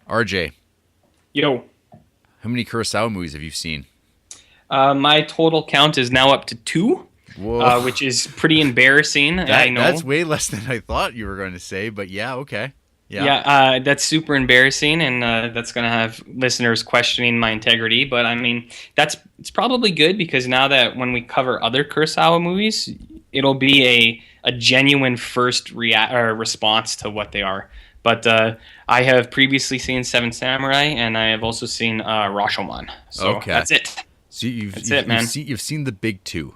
RJ, Yo, how many Kurosawa movies have you seen? my total count is now up to two, Whoa, which is pretty embarrassing. I that's know. way less than I thought you were going to say, but yeah, okay, yeah, Yeah, that's super embarrassing, and that's gonna have listeners questioning my integrity. But I mean, it's probably good because now that when we cover other Kurosawa movies, it'll be a genuine first response to what they are. But I have previously seen Seven Samurai, and I have also seen Rashomon. So okay. that's it. So That's it, man. you've seen the big two.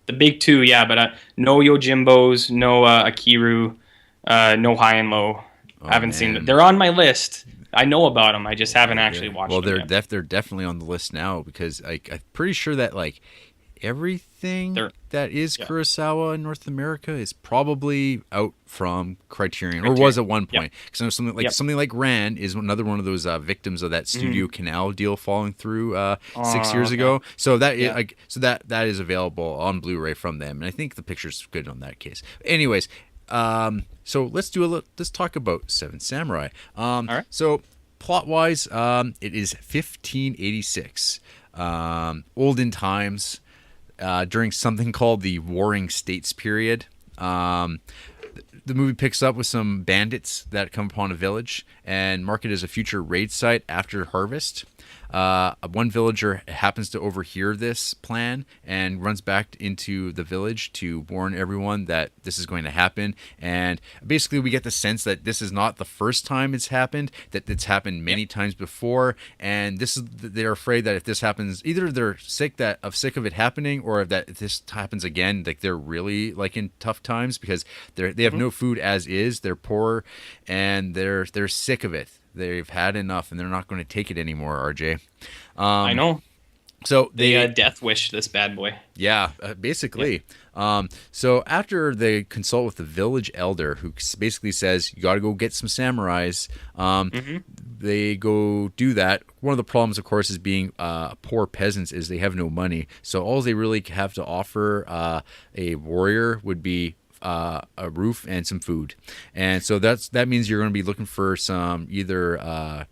The big two, yeah, but no Yojimbos, no Akiru, no High and Low. I Oh haven't seen them. man, They're on my list. I know about them. I just haven't actually well watched them yet. they're definitely on the list now because I'm pretty sure that like everything They're that is yeah, Kurosawa in North America is probably out from Criterion, or was Criterion. at one Yep, point. Because I know yep. something like Ran is another one of those victims of that Mm-hmm. Studio Canal deal falling through 6 years Okay. ago. So Yeah. that is available on Blu-ray from them, and I think the picture's good on that case. Anyways, so let's talk about Seven Samurai. All right. So plot wise, it is 1586, olden times, during something called the Warring States period. The movie picks up with some bandits that come upon a village and mark it as a future raid site after harvest. One villager happens to overhear this plan and runs back into the village to warn everyone that this is going to happen. And basically, we get the sense that this is not the first time it's happened; that it's happened many times before. And they're afraid that if this happens, either they're sick of it happening, or that if this happens again, like they're really like in tough times because they have Mm-hmm. no food as is. They're poor, and they're sick of it. They've had enough, and they're not going to take it anymore. RJ. I know. So They they, death wish this bad boy. yeah, Yep. basically. So after they consult with the village elder, who basically says you got to go get some samurais, Mm-hmm. they go do that. One of the problems, of course, is being poor peasants is they have no money. So all they really have to offer a warrior would be a roof and some food. And so that means you're going to be looking for some either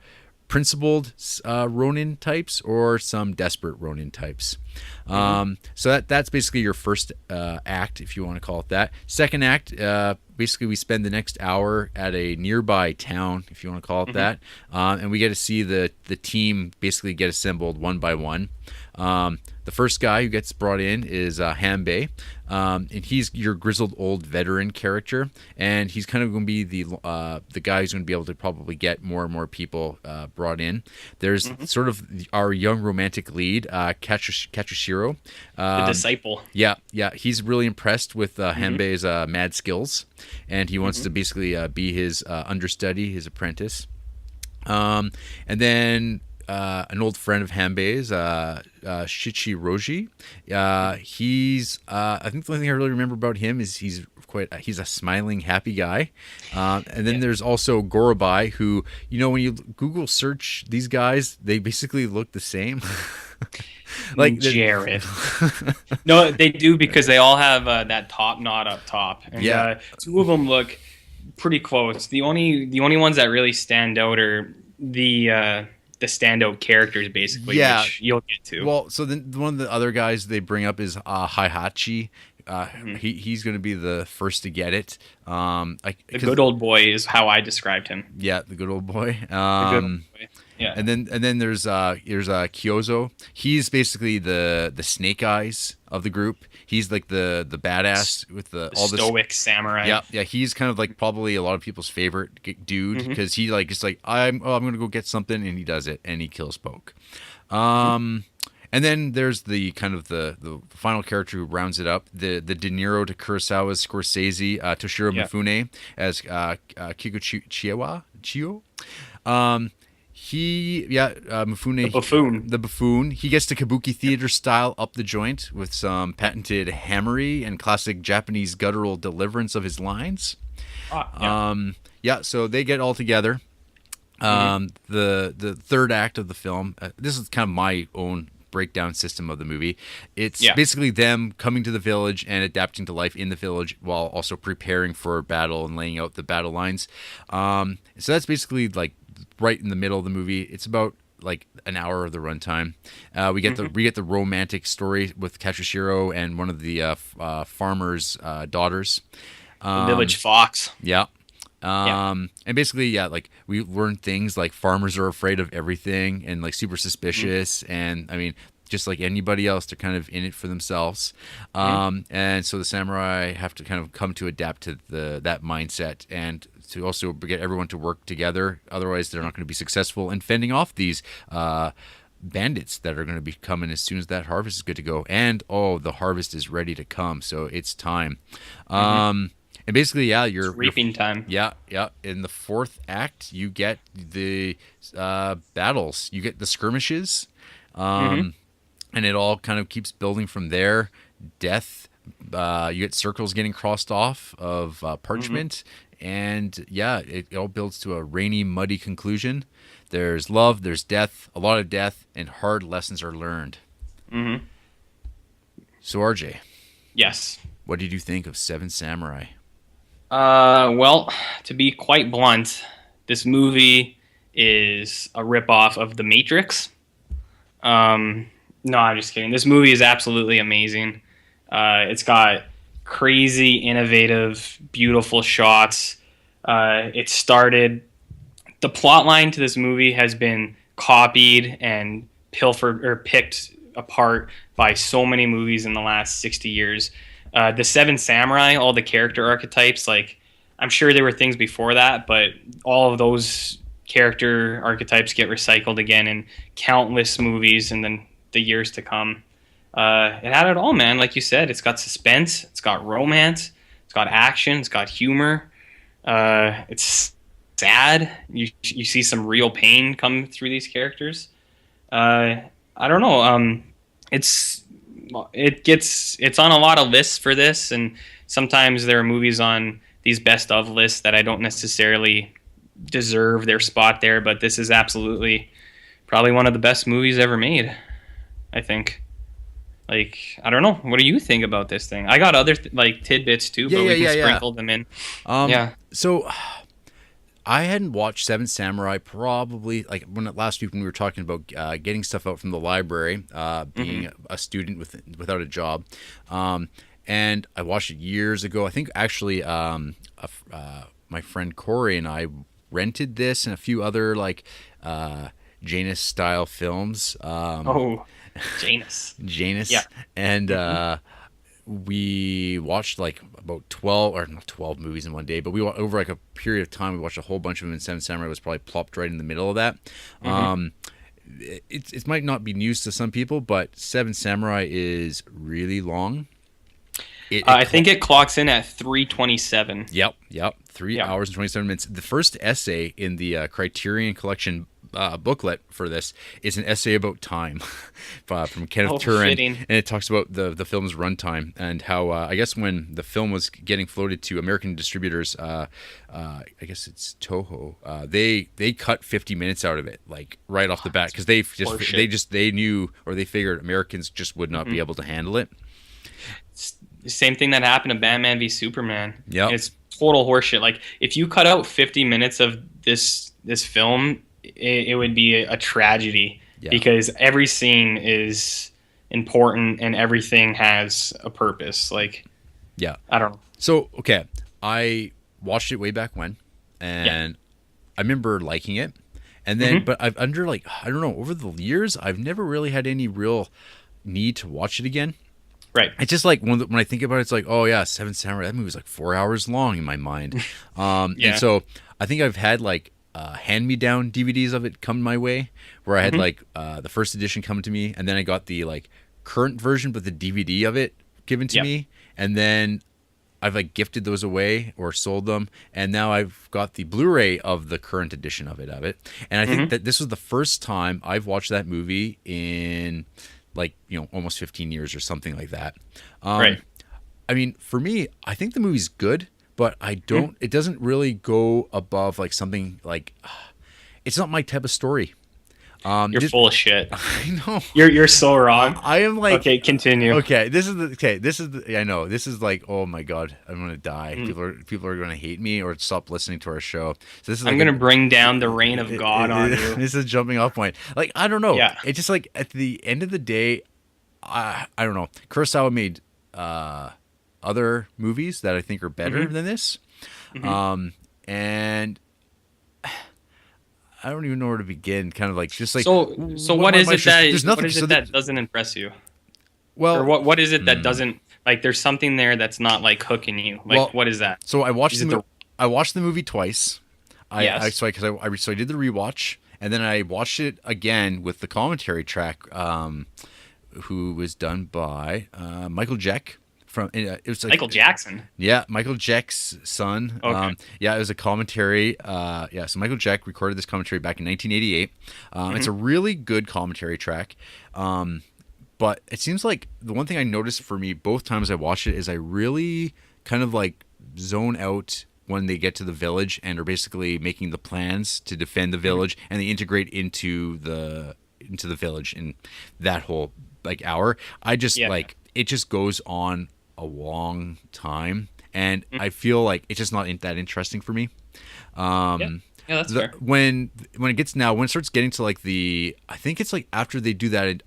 principled Ronin types or some desperate Ronin types. Mm-hmm. So that's basically your first act, if you want to call it that. Second act, basically we spend the next hour at a nearby town, if you want to call it Mm-hmm. that, and we get to see the team basically get assembled one by one. The first guy who gets brought in is Hanbei, and he's your grizzled old veteran character, and he's kind of going to be the guy who's going to be able to probably get more and more people brought in. There's Mm-hmm. sort of our young romantic lead, Katsushiro. The disciple. Yeah, he's really impressed with Mm-hmm. Hanbei's mad skills, and he wants Mm-hmm. to basically be his understudy, his apprentice. And then an old friend of Hanbei's, Shichiroji. He's I think the only thing I really remember about him is he's a smiling, happy guy. And then Yeah. there's also Gorobai, who when you Google search these guys, they basically look the same. like the- Jarrett. No, they do because they all have that top knot up top, and Yeah. two of them look pretty close. The only ones that really stand out are the standout characters, basically, Yeah. which you'll get to. Well, so then one of the other guys they bring up is Heihachi. Mm-hmm. He's going to be the first to get it. The good old boy is how I described him. Yeah, the good old boy. The good old boy. Yeah. And then there's Kyozo. He's basically the snake eyes of the group. He's like the badass with all this. Stoic samurai. Yeah. He's kind of like probably a lot of people's favorite dude Mm-hmm. because he like it's like I'm gonna go get something, and he does it, and he kills Poke. And then there's the kind of the final character who rounds it up, the De Niro to Kurosawa's Scorsese, Toshiro Yeah. Mifune as Chio. Mifune, The buffoon. the buffoon. He gets to kabuki theater style up the joint with some patented hammery and classic Japanese guttural deliverance of his lines. Yeah. So they get all together. The third act of the film. This is kind of my own breakdown system of the movie. It's Yeah. basically them coming to the village and adapting to life in the village while also preparing for battle and laying out the battle lines. So that's basically like right in the middle of the movie. It's about like an hour of the runtime. We get the romantic story with Katsushiro and one of the farmer's daughters. The village fox. Yeah. Yeah. And basically, yeah, like we learn things like farmers are afraid of everything and like super suspicious. And I mean, just like anybody else, they're kind of in it for themselves. And so the samurai have to kind of come to adapt to that mindset and to also get everyone to work together. Otherwise, they're not going to be successful in fending off these bandits that are going to be coming as soon as that harvest is good to go. And the harvest is ready to come, so it's time. And basically, yeah, It's reaping time. Yeah, yeah. In the fourth act, you get the battles, you get the skirmishes, and it all kind of keeps building from there. Death, you get circles getting crossed off of parchment, and yeah, it all builds to a rainy, muddy conclusion. There's love, there's death, a lot of death, and hard lessons are learned. So, RJ, Yes. what did you think of Seven Samurai? Well, to be quite blunt, this movie is a ripoff of The Matrix. No, I'm just kidding. This movie is absolutely amazing. It's got crazy, innovative, beautiful shots. The plot line to this movie has been copied and pilfered or picked apart by so many movies in the last 60 years. The Seven Samurai, all the character archetypes, like I'm sure there were things before that, but all of those character archetypes get recycled again in countless movies and then the years to come. It had it all, man. Like you said, it's got suspense, it's got romance, it's got action, it's got humor. It's sad. You see some real pain come through these characters. I don't know. It's on a lot of lists for this, and sometimes there are movies on these best of lists that I don't necessarily deserve their spot there, but this is absolutely probably one of the best movies ever made, I think. Like, I don't know. What do you think about this thing? I got other tidbits too, but we can sprinkle them in. So I hadn't watched Seven Samurai probably like last week when we were talking about getting stuff out from the library, being a student without a job, and I watched it years ago. I think actually, my friend Corey and I rented this and a few other Janus style films. Janus. Yeah. And we watched like about 12 or not 12 movies in one day, but we over like a period of time we watched a whole bunch of them, and Seven Samurai was probably plopped right in the middle of that. It might not be news to some people, but Seven Samurai is really long. I think it clocks in at 3:27. Yep. 3 hours and 27 minutes. The first essay in the Criterion Collection booklet for this is an essay about time from Kenneth Turan, fitting. and it talks about the film's runtime and how I guess when the film was getting floated to American distributors, I guess it's Toho, they cut 50 minutes out of it like right off the bat because they knew or they figured Americans just would not be able to handle it. Same thing that happened to Batman v Superman. Yeah, it's total horseshit. Like if you cut out 50 minutes of this film, it would be a tragedy because every scene is important and everything has a purpose. Like, I don't know. So okay, I watched it way back when, and I remember liking it, and then but I've I don't know, over the years I've never really had any real need to watch it again. Right. It's just like when I think about it, it's like, oh yeah, Seven Samurai. That movie was like 4 hours long in my mind. And so I think I've had like hand-me-down DVDs of it come my way, where I had like the first edition come to me, and then I got the like current version, but the DVD of it given to me, and then I've like gifted those away or sold them, and now I've got the Blu-ray of the current edition of it. And I think that this was the first time I've watched that movie in like, almost 15 years or something like that. Right. I mean, for me, I think the movie's good, but I don't. It doesn't really go above like something like. It's not my type of story. You're full of shit. I know. You're so wrong. I am like, okay, continue. Okay, this is I know this is like, oh my god, I'm gonna die. People are gonna hate me or stop listening to our show. So this is I'm like gonna bring down the reign of God on you. This is a jumping off point. Like, I don't know. Yeah. It's just like at the end of the day, I don't know. Kurosawa made other movies that I think are better than this, and I don't even know where to begin. Kind of like just like so. What is it that there's nothing. What is it that doesn't impress you? Well, or what is it that doesn't like? There's something there that's not like hooking you. Like, well, what is that? So I watched I watched the movie twice. So I did the rewatch, and then I watched it again with the commentary track, who was done by Michael Jeck. It was like, Michael Jackson. Yeah, Michael Jeck's son. Okay. It was a commentary. So Michael Jeck recorded this commentary back in 1988. It's a really good commentary track. But it seems like the one thing I noticed for me both times I watched it is I really kind of like zone out when they get to the village and are basically making the plans to defend the village, and they integrate into the village in that whole like hour. I just like it just goes on a long time, and I feel like it's just not that interesting for me. Yeah, that's fair. When it starts getting to like I think it's like after they do that,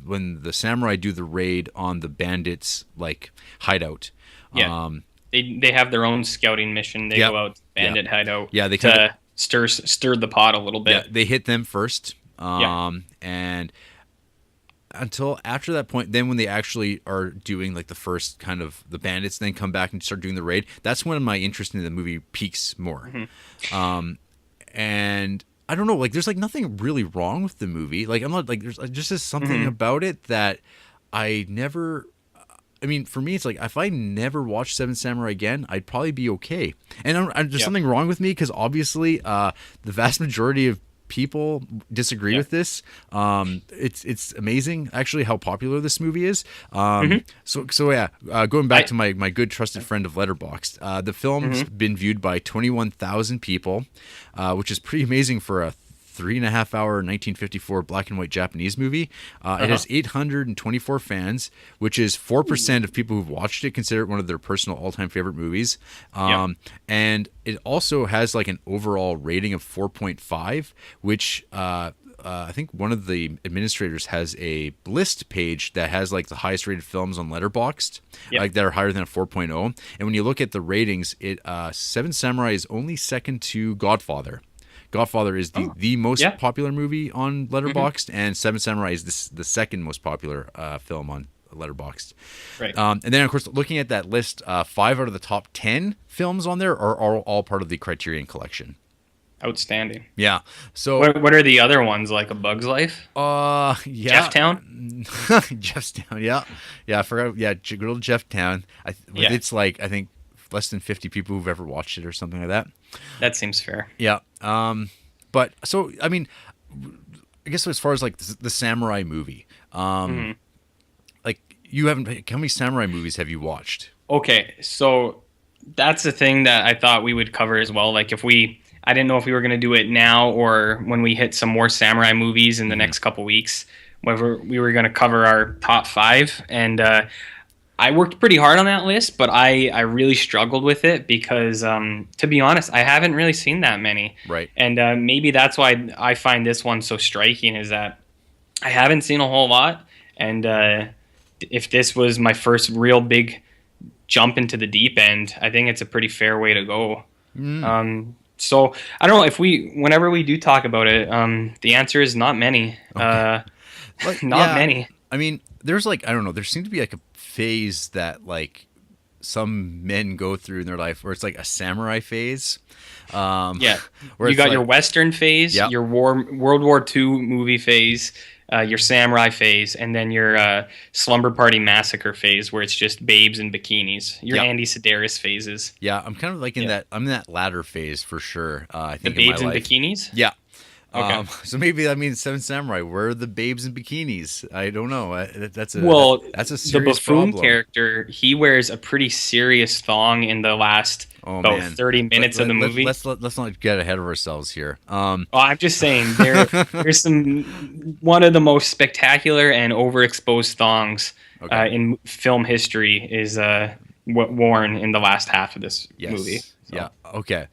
when the samurai do the raid on the bandits like hideout. Yeah. They have their own scouting mission. They go out to bandit hideout. Yeah, they to stir the pot a little bit. Yeah, they hit them first. And until after that point, then when they actually are doing like the first kind of the bandits, then come back and start doing the raid. That's when my interest in the movie peaks more. And I don't know, like there's like nothing really wrong with the movie. Like I'm not like there's just something about it that I never. I mean, for me, it's like if I never watched Seven Samurai again, I'd probably be okay. And there's something wrong with me because obviously the vast majority of people disagree with this. It's amazing actually how popular this movie is. Going back to my good trusted friend of Letterboxd, the film's been viewed by 21,000 people, which is pretty amazing for a 3.5 hour 1954 black and white Japanese movie. It has 824 fans, which is 4% of people who've watched it consider it one of their personal all-time favorite movies. And it also has like an overall rating of 4.5, which I think one of the administrators has a list page that has like the highest rated films on Letterboxd, like that are higher than a 4.0. And when you look at the ratings, Seven Samurai is only second to Godfather. Godfather is the most popular movie on Letterboxd, and Seven Samurai is the second most popular film on Letterboxd. Right. And then, of course, looking at that list, 5 out of the top 10 films on there are all part of the Criterion Collection. Outstanding. Yeah. So what are the other ones, like A Bug's Life? Jefftown? Jefftown, yeah. I forgot. Yeah, good old Jefftown. It's like, I think, less than 50 people who've ever watched it or something like that. That seems fair. Yeah. But so, I mean, I guess as far as like the samurai movie, like you haven't, how many samurai movies have you watched? Okay. So that's the thing that I thought we would cover as well. Like I didn't know if we were going to do it now or when we hit some more samurai movies in the next couple weeks, whether we were going to cover our top 5. And, I worked pretty hard on that list, but I really struggled with it because, to be honest, I haven't really seen that many. Right. And maybe that's why I find this one so striking is that I haven't seen a whole lot. And if this was my first real big jump into the deep end, I think it's a pretty fair way to go. So I don't know whenever we do talk about it, the answer is not many. Okay. Not many. I mean, there's like, I don't know, there seems to be like a phase that like some men go through in their life where it's like a samurai phase. Where you got your Western phase, your World War II movie phase, your samurai phase, and then your slumber party massacre phase where it's just babes in bikinis. Your Andy Sedaris phases. Yeah, I'm kind of like I'm in that latter phase for sure. I think the babes in my life. bikinis. Yeah. So maybe that means Seven Samurai. Where are the babes in bikinis? I don't know. Well, That's a the serious buffoon problem. character, he wears a pretty serious thong in the last Oh about man, 30 minutes of the movie. let's not get ahead of ourselves here. Oh, I'm just saying there's some one of the most spectacular and overexposed thongs Okay. in film history is worn in the last half of this movie. Yes. So Yeah. Okay.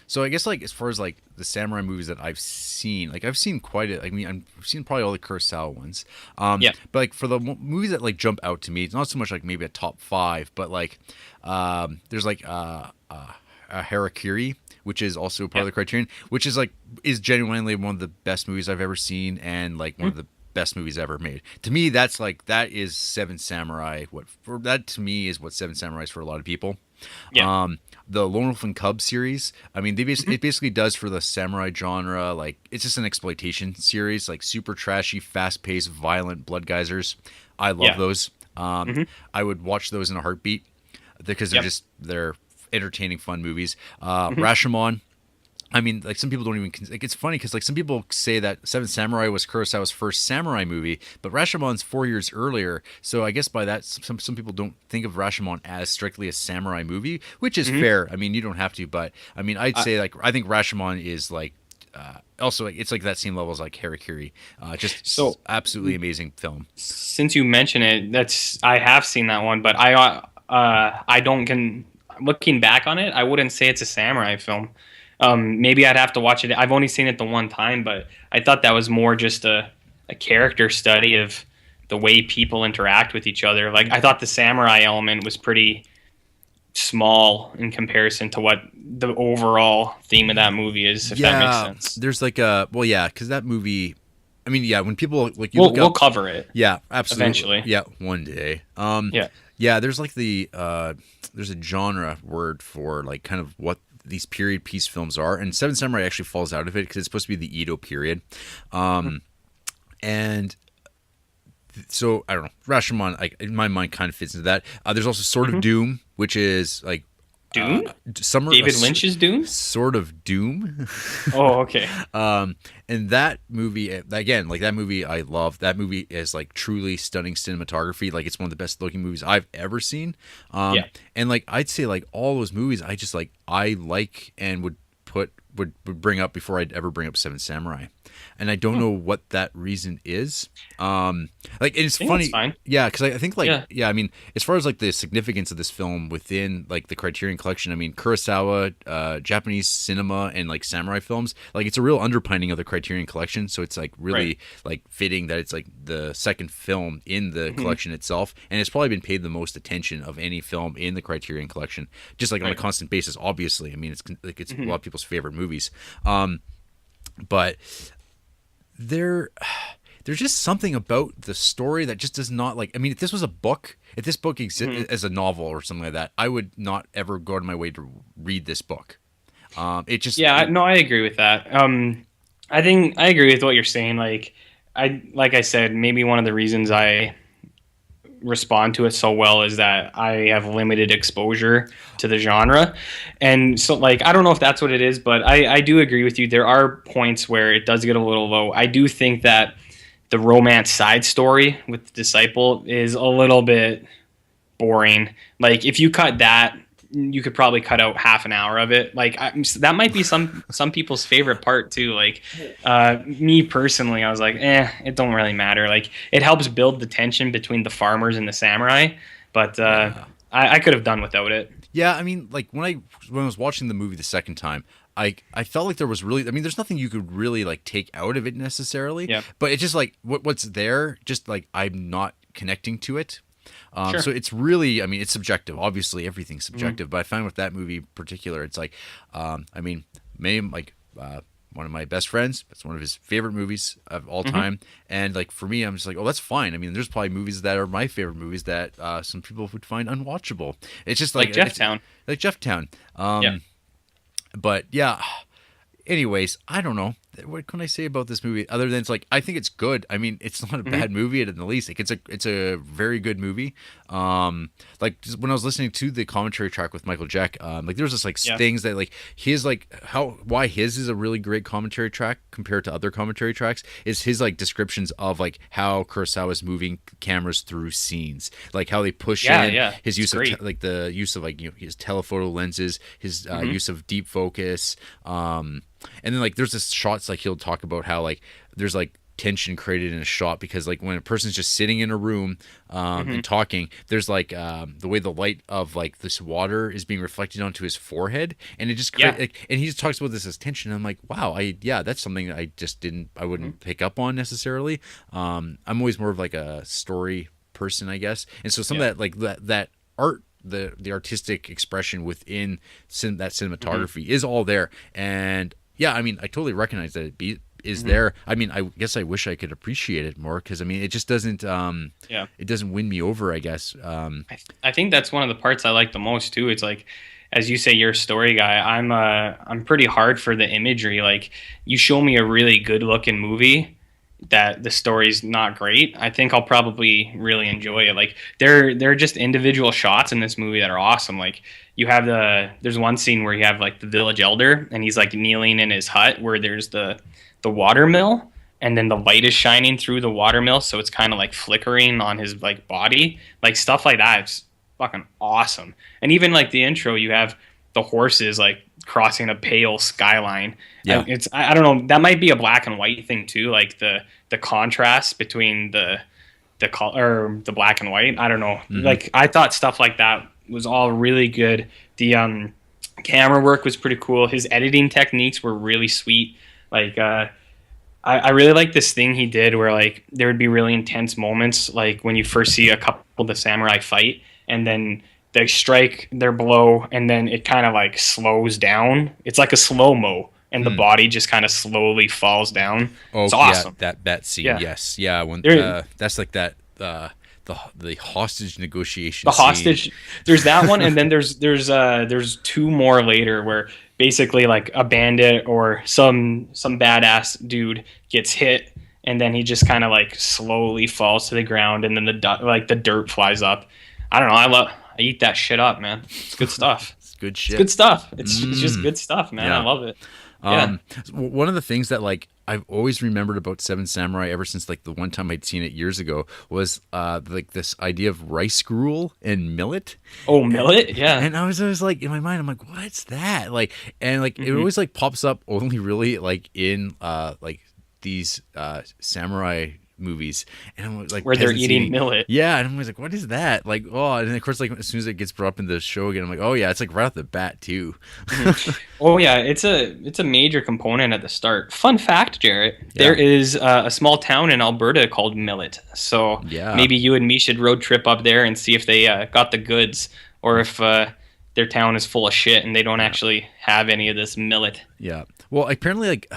So I guess like as far as like the samurai movies that I've seen, like I've seen quite a. I mean, I've seen probably all the Kurosawa ones. yeah, But like for the movies that like jump out to me, it's not so much like maybe a top five, but like there's like Harakiri, which is also part of the Criterion, which is like is genuinely one of the best movies I've ever seen, and like one of the best movies ever made. To me, that's like that is Seven Samurai. What for that to me is what Seven Samurai is for a lot of people. yeah. The Lone Wolf and Cub series. I mean, it basically does for the samurai genre. Like it's just an exploitation series, like super trashy, fast paced, violent blood geysers. I love those. I would watch those in a heartbeat because they're entertaining, fun movies. Rashomon. I mean, like some people don't even like. It's funny because like some people say that Seven Samurai was Kurosawa's first samurai movie, but Rashomon's 4 years earlier. So I guess by that, some people don't think of Rashomon as strictly a samurai movie, which is fair. I mean, you don't have to, but I mean, I'd say like I think Rashomon is like also like, it's like that same level as like Harakiri. Just So absolutely amazing film. since you mention it, I have seen that one, but I don't can looking back on it, I wouldn't say it's a samurai film. Maybe I'd have to watch it. I've only seen it the one time, but I thought that was more just a character study of the way people interact with each other. Like I thought the samurai element was pretty small in comparison to what the overall theme of that movie is, if that makes sense. There's like because that movie. I mean, yeah, when people like We'll cover it. Yeah, absolutely. Eventually. Yeah, one day. Yeah. Yeah, there's like there's a genre word for like kind of what these period piece films are, and Seven Samurai actually falls out of it because it's supposed to be the Edo period. And so I don't know, Rashomon, like in my mind, kind of fits into that. There's also Sword of Doom, which is like Dune? David Lynch's Dune? Sort of Doom. Oh, okay. And that movie, again, like that movie, I love. That movie is like truly stunning cinematography. Like it's one of the best looking movies I've ever seen. And like I'd say, like all those movies, I just like and would bring up before I'd ever bring up Seven Samurai. And I don't know what that reason is. Like it's funny, fine. yeah, because I think like I mean, as far as like the significance of this film within like the Criterion Collection, I mean, Kurosawa, Japanese cinema, and like samurai films, like it's a real underpinning of the Criterion Collection. So it's like really like fitting that it's like the second film in the collection itself, and it's probably been paid the most attention of any film in the Criterion Collection, just like on a constant basis. Obviously, I mean, it's like it's a lot of people's favorite movies, but there's just something about the story that just does not like. I mean, if this book existed as a novel or something like that, I would not ever go out of my way to read this book. It just I agree with that. I think I agree with what you're saying. Like I said, maybe one of the reasons I respond to it so well is that I have limited exposure to the genre, and so like I don't know if that's what it is, but I do agree with you. There are points where it does get a little low. I do think that the romance side story with the Disciple is a little bit boring. Like if you cut that, you could probably cut out half an hour of it. Like that might be some people's favorite part too. Like me personally, I was like, it don't really matter. Like it helps build the tension between the farmers and the samurai, but I could have done without it. Yeah, I mean, like when I was watching the movie the second time, I felt like there was really, I mean, there's nothing you could really like take out of it necessarily. Yeah. But it's just like what's there, just like I'm not connecting to it. So it's really, I mean, it's subjective. Obviously, everything's subjective. But I find with that movie in particular, it's like, I mean, one of my best friends, it's one of his favorite movies of all time. And like for me, I'm just like, oh, that's fine. I mean, there's probably movies that are my favorite movies that some people would find unwatchable. It's just like Jefftown. Like Jefftown. But yeah, anyways, I don't know. what can I say about this movie other than it's like I think it's good. I mean, it's not a bad movie at the least. Like it's a very good movie. Like just when I was listening to the commentary track with Michael Jack, like there's just like things that like his like why his is a really great commentary track compared to other commentary tracks is his like descriptions of like how Kurosawa's moving cameras through scenes, like how they push his use of like the use of like his telephoto lenses, his use of deep focus. And then like there's this shots like he'll talk about how like there's like tension created in a shot because like when a person's just sitting in a room and talking, there's like the way the light of like this water is being reflected onto his forehead, and it just like, and he just talks about this as tension. And I'm like, wow, that's something that I wouldn't pick up on necessarily. I'm always more of like a story person, I guess, and so some of that like that art. The artistic expression within that cinematography is all there, and I mean I totally recognize that it is there. I mean I guess I wish I could appreciate it more because I mean it just doesn't it doesn't win me over, I guess. I think that's one of the parts I like the most too. It's like, as you say, you're a story guy. I'm pretty hard for the imagery. Like you show me a really good looking movie that the story's not great, I think I'll probably really enjoy it. Like there are just individual shots in this movie that are awesome. Like you have there's one scene where you have like the village elder and he's like kneeling in his hut where there's the water mill, and then the light is shining through the water mill, so it's kind of like flickering on his like body, like stuff like that. It's fucking awesome. And even like the intro, you have the horses like crossing a pale skyline. Yeah, it's I don't know, that might be a black and white thing too, like the contrast between the color, the black and white. I don't know. Like I thought stuff like that was all really good. The camera work was pretty cool. His editing techniques were really sweet. Like I really like this thing he did where like there would be really intense moments, like when you first see a couple of the samurai fight, and then they strike their blow, and then it kind of like slows down. It's like a slow-mo, and the body just kind of slowly falls down. Oh, it's awesome. Yeah, that scene, yes. Yeah, when that's like that the hostage negotiation scene. There's that one, and then there's two more later where basically like a bandit or some badass dude gets hit, and then he just kind of like slowly falls to the ground, and then the dirt flies up. I don't know. I eat that shit up, man. It's good stuff. It's good shit. It's good stuff. It's just good stuff, man. I love it. One of the things that like I've always remembered about Seven Samurai ever since like the one time I'd seen it years ago was like this idea of rice gruel and millet. Oh, millet? Yeah. And I was always like in my mind, I'm like, what's that? Like, and like it always like pops up only really like in like these samurai movies, and I'm like where they're eating millet. Yeah, and I'm always like, what is that? Like, oh, and of course, like as soon as it gets brought up in the show again, I'm like, oh yeah, it's like right off the bat too. Oh yeah, it's a major component at the start. Fun fact, Jarrett, there is a small town in Alberta called Millet. So maybe you and me should road trip up there and see if they got the goods, or if their town is full of shit and they don't actually have any of this millet. Yeah. Well, apparently, like.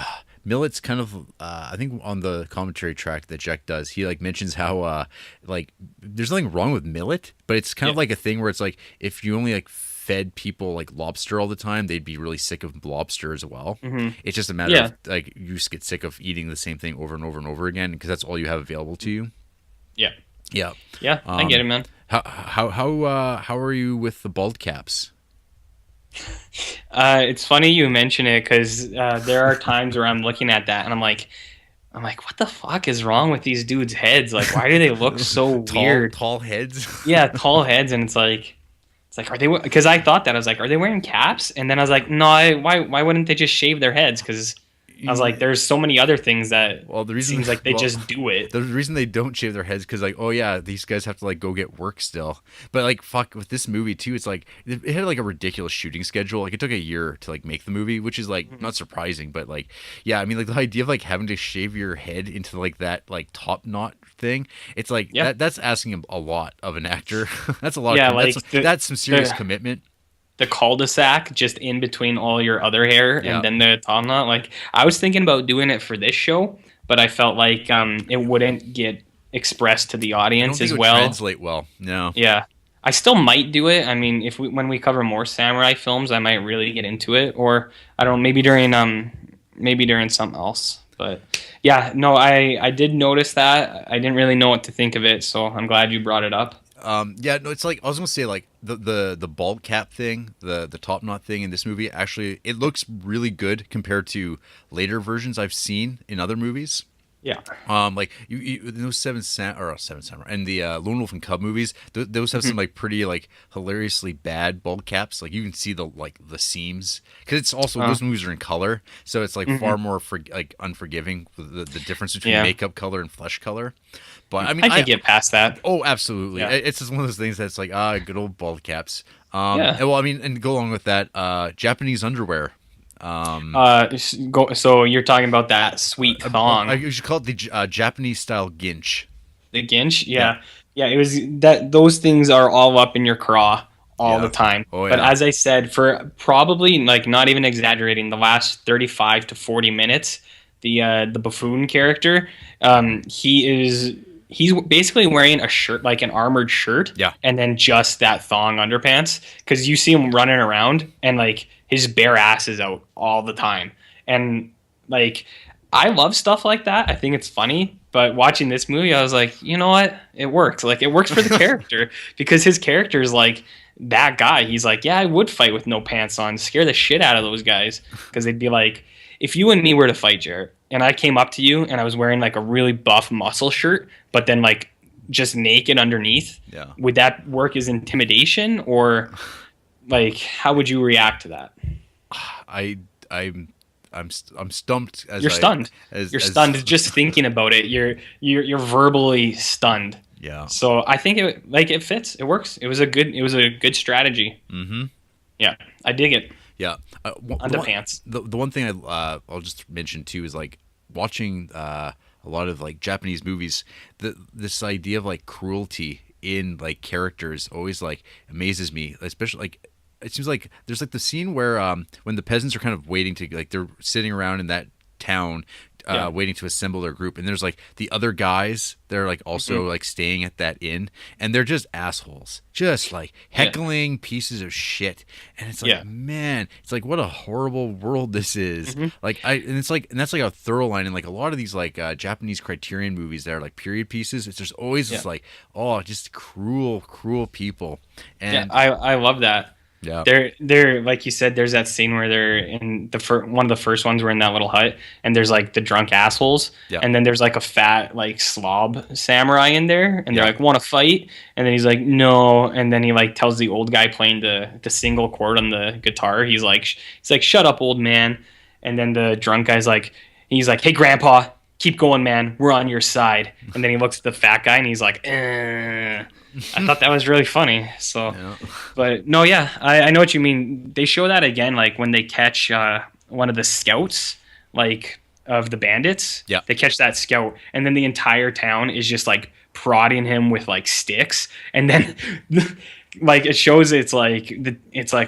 Millet's kind of, I think on the commentary track that Jack does, he like mentions how like there's nothing wrong with millet, but it's kind of like a thing where it's like if you only like fed people like lobster all the time, they'd be really sick of lobster as well. It's just a matter of like you just get sick of eating the same thing over and over and over again because that's all you have available to you. Yeah. I get it, man. How are you with the bald caps? It's funny you mention it because there are times where I'm looking at that and I'm like, what the fuck is wrong with these dudes' heads? Like, why do they look so weird? Tall heads. Yeah, tall heads, and it's like, are they? Because I thought that I was like, are they wearing caps? And then I was like, no, why wouldn't they just shave their heads? Because I was like, there's so many other things that the reason, seems like they just do it. The reason they don't shave their heads because like, oh yeah, these guys have to like go get work still. But like, fuck, with this movie too, it's like it had like a ridiculous shooting schedule. Like it took a year to like make the movie, which is like not surprising, but like, yeah, I mean like the idea of like having to shave your head into like that like top knot thing, it's like that's asking a lot of an actor. That's a lot. Yeah, like that's some serious commitment. The cul-de-sac just in between all your other hair and then the top knot. Like I was thinking about doing it for this show, but I felt like it wouldn't get expressed to the audience as well. Translate well. No. Yeah. I still might do it. I mean, when we cover more samurai films, I might really get into it. Or I don't know, maybe during maybe during something else. But yeah, no, I did notice that. I didn't really know what to think of it, so I'm glad you brought it up. Yeah, no, it's like I was gonna say like the bald cap thing, the top knot thing in this movie. Actually, it looks really good compared to later versions I've seen in other movies. Yeah. Like those Seven Samurai and the Lone Wolf and Cub movies, those have some like pretty like hilariously bad bald caps. Like you can see the seams because it's also those movies are in color, so it's like far more like unforgiving the difference between makeup color and flesh color. But I mean, I can get past that. Oh, absolutely. Yeah. It's just one of those things that's like good old bald caps. Yeah. And, well, I mean, and go along with that, Japanese underwear. So you're talking about that sweet thong. I should call it the Japanese style ginch. The ginch, yeah. It was that those things are all up in your craw all the time. Oh, but as I said, for probably like not even exaggerating, the last 35 to 40 minutes, the buffoon character, he's basically wearing a shirt, like an armored shirt, and then just that thong underpants, because you see him running around and like his bare ass is out all the time. And like, I love stuff like that. I think it's funny. But watching this movie, I was like, you know what? It works. Like, it works for the character because his character is like that guy. He's like, yeah, I would fight with no pants on, scare the shit out of those guys. Because they'd be like, if you and me were to fight, Jarrett, and I came up to you and I was wearing like a really buff muscle shirt, but then like just naked underneath, would that work as intimidation, or like how would you react to that? I'm stumped. You're stunned. You're stunned just thinking about it. You're verbally stunned. Yeah. So I think it fits. It works. It was a good strategy. Mm-hmm. Yeah, I dig it. Yeah. Underpants. The one thing I'll just mention too is like watching a lot of like Japanese movies. This idea of like cruelty in like characters always like amazes me, especially like. It seems like there's like the scene where when the peasants are kind of waiting to like they're sitting around in that town waiting to assemble their group, and there's like the other guys they're like also like staying at that inn, and they're just assholes, just like heckling pieces of shit, and it's like man, it's like what a horrible world this is. Like and that's like a thorough line in like a lot of these like Japanese Criterion movies that are like period pieces. It's just always just like just cruel people, and I love that. Yeah, they're like you said. There's that scene where they're in one of the first ones. We're in that little hut, and there's like the drunk assholes, and then there's like a fat like slob samurai in there, and they're like, "Want to fight?" And then he's like, "No," and then he like tells the old guy playing the single chord on the guitar. He's like, "Shut up, old man." And then the drunk guy's like, "Hey, grandpa, keep going, man. We're on your side." And then he looks at the fat guy and he's like, I thought that was really funny. So, but no, I know what you mean. They show that again, like when they catch one of the scouts, like of the bandits. Yeah, they catch that scout, and then the entire town is just like prodding him with like sticks, and then like it shows it's like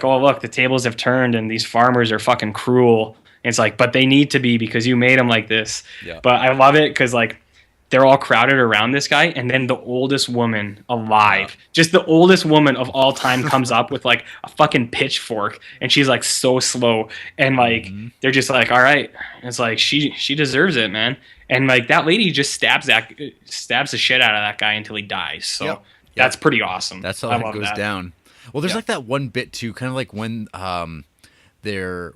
oh look, the tables have turned, and these farmers are fucking cruel. And it's like, but they need to be because you made them like this. Yeah. But I love it because like. They're all crowded around this guy, and then the oldest woman alive, just the oldest woman of all time, comes up with like a fucking pitchfork, and she's like so slow, and like they're just like, all right, it's like she deserves it, man, and like that lady just stabs the shit out of that guy until he dies. So that's pretty awesome. That's how it goes down. Well, there's like that one bit too, kind of like when they're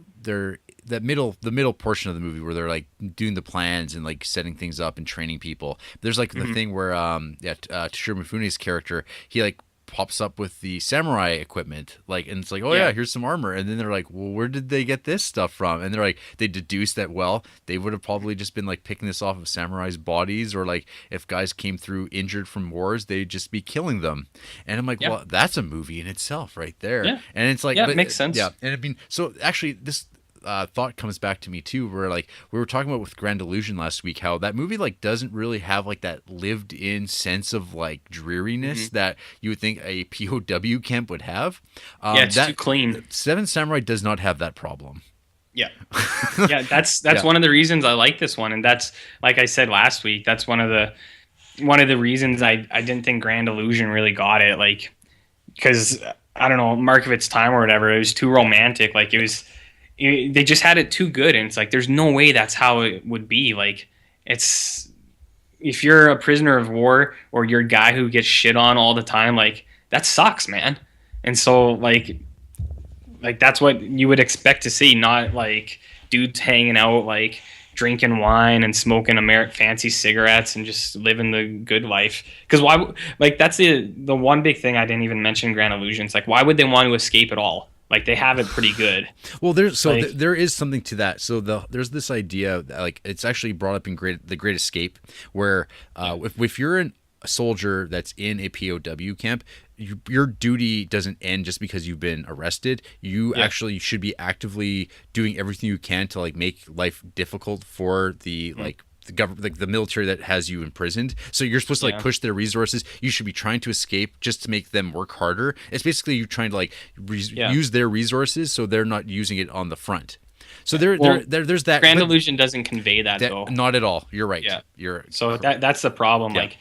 the middle portion of the movie where they're like doing the plans and like setting things up and training people. There's like the thing where Toshiro Mifune's character, he like pops up with the samurai equipment, like, and it's like, oh yeah, here's some armor, and then they're like, well, where did they get this stuff from? And they're like, they deduce that they would have probably just been like picking this off of samurai's bodies, or like if guys came through injured from wars, they'd just be killing them. And I'm like, well, that's a movie in itself right there. And it's like, it makes sense. And I mean, so actually this thought comes back to me too, where like we were talking about with Grand Illusion last week, how that movie like doesn't really have like that lived in sense of like dreariness that you would think a POW camp would have. It's too clean. Seven Samurai does not have that problem. That's one of the reasons I like this one, and that's, like I said last week, that's one of the reasons I didn't think Grand Illusion really got it, like, because I don't know, Mark of its time or whatever, it was too romantic. Like they just had it too good, and it's like there's no way that's how it would be. Like, it's if you're a prisoner of war or you're a guy who gets shit on all the time, like that sucks, man. And so like that's what you would expect to see, not like dudes hanging out like drinking wine and smoking fancy cigarettes and just living the good life. Because why? Like that's the one big thing I didn't even mention. Grand Illusions. Like why would they want to escape at all? Like they have it pretty good. Well, there is something to that. So there's this idea that, like, it's actually brought up in The Great Escape, where if you're a soldier that's in a POW camp, your duty doesn't end just because you've been arrested. You actually should be actively doing everything you can to like make life difficult for the like the government, like the military that has you imprisoned. So you're supposed to like push their resources. You should be trying to escape just to make them work harder. It's basically you trying to like use their resources so they're not using it on the front. So there's that. Grand Illusion doesn't convey that though. Not at all. You're right. Yeah. So that's the problem. Yeah. Like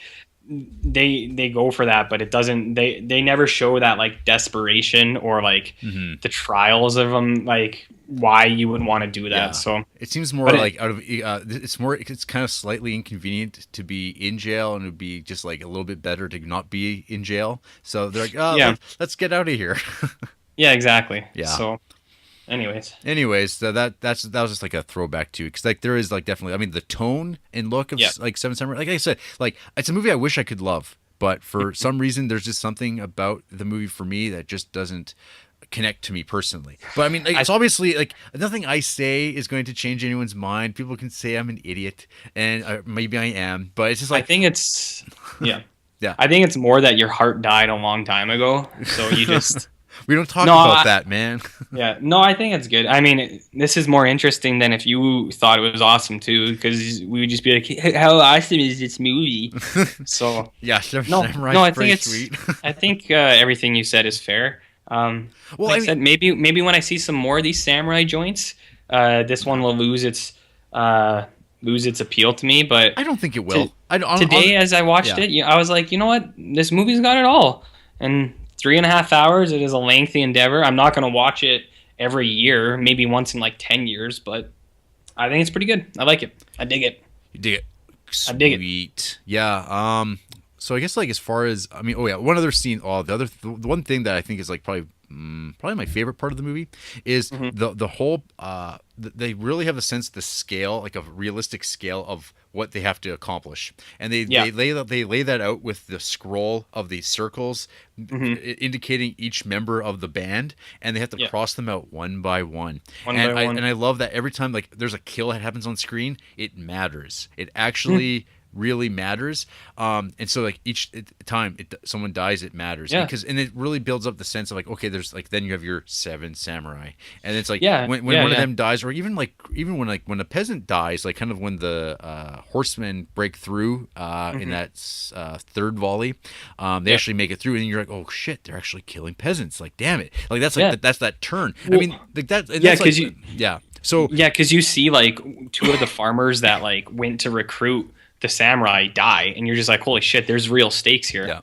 they go for that, but it doesn't. They never show that like desperation or like the trials of them, like why you would want to do that. Yeah. So it seems more like it's kind of slightly inconvenient to be in jail, and it would be just like a little bit better to not be in jail. So they're like, let's get out of here. Yeah, exactly. Yeah. So anyways, so that was just like a throwback too, because like there is like definitely, I mean, the tone and look of like Seven Samurai, like I said, like it's a movie I wish I could love, but for some reason there's just something about the movie for me that just doesn't connect to me personally. But I mean, like, it's obviously like nothing I say is going to change anyone's mind. People can say I'm an idiot, and maybe I am, but it's just like I think it's I think it's more that your heart died a long time ago, so you just. We don't talk about that, man. Yeah. No, I think it's good. I mean, this is more interesting than if you thought it was awesome, too, because we would just be like, hey, how awesome is this movie? So, yeah, I think it's sweet. I think everything you said is fair. Well, like I said, maybe when I see some more of these samurai joints, this one will lose its appeal to me. But I don't think it will. Today, as I watched it, I was like, you know what? This movie's got it all. And 3.5 hours. It is a lengthy endeavor. I'm not going to watch it every year, maybe once in like 10 years, but I think it's pretty good. I like it. I dig it. You dig it. Sweet. I dig it. Yeah. So I guess like as far as one other scene. The one thing that I think is like probably my favorite part of the movie is the whole. They really have a sense of the scale, like a realistic scale of what they have to accomplish, and they lay that out with the scroll of the circles indicating each member of the band, and they have to cross them out one by one. And I love that every time like there's a kill that happens on screen, it matters. It actually really matters. And so like each time someone dies, it matters. And it really builds up the sense of like, okay, there's like, then you have your 7 samurai, and it's like when one of them dies, or even when a peasant dies, like kind of when the horsemen break through in that third volley, they actually make it through, and you're like, oh shit, they're actually killing peasants. Like, damn it. Like that's like that's that turn. Well, I mean, like that. Because you see like 2 of the farmers that like went to recruit the samurai die, and you're just like, holy shit, there's real stakes here. Yeah.